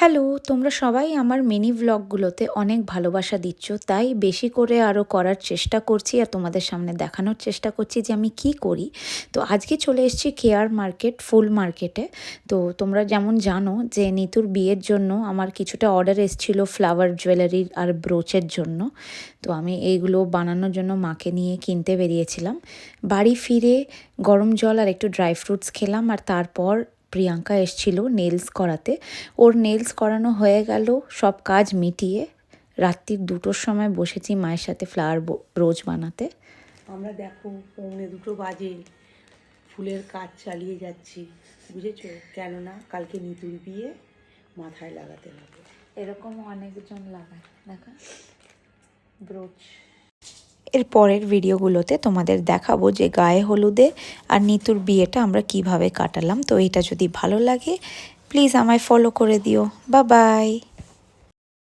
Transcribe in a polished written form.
Hello, তোমরা সবাই আমার মিনি ভ্লগগুলোতে অনেক ভালোবাসা দিচ্ছ, তাই বেশি করে আরও করার চেষ্টা করছি আর তোমাদের সামনে দেখানোর চেষ্টা করছি যে আমি কি করি। তো আজকে চলে এসেছি কেয়ার মার্কেট, ফুল মার্কেটে। তো তোমরা যেমন জানো যে নিতুর বিয়ের জন্য আমার কিছুটা অর্ডার এসেছিলো ফ্লাওয়ার জুয়েলারির আর ব্রোচের জন্য। তো আমি এইগুলো বানানোর জন্য মাকে নিয়ে কিনতে বেরিয়েছিলাম। বাড়ি ফিরে গরম জল আর একটু ড্রাই ফ্রুটস খেলাম, আর তারপর প্রিয়াঙ্কা এসেছিল নেলস করাতে। ওর নেলস করানো হয়ে গেল, সব কাজ মিটিয়ে রাত্রির 2টোর সময় বসেছি মায়ের সাথে ফ্লাওয়ার ব্রোচ বানাতে। আমরা দেখো 2:45 বাজে ফুলের কাজ চালিয়ে যাচ্ছি, বুঝেছো? কেননা কালকে নিতুর বিয়ে, মাথায় লাগাতে হবে। এরকম অনেকজন লাগায়, দেখা ব্রোচ। এর পরের ভিডিওগুলোতে তোমাদের দেখাবো যে গায়ে হলুদে আর নিতুর বিয়েটা আমরা কিভাবে কাটালাম। তো এটা যদি ভালো লাগে প্লিজ আমায় ফলো করে দিও। Bye bye.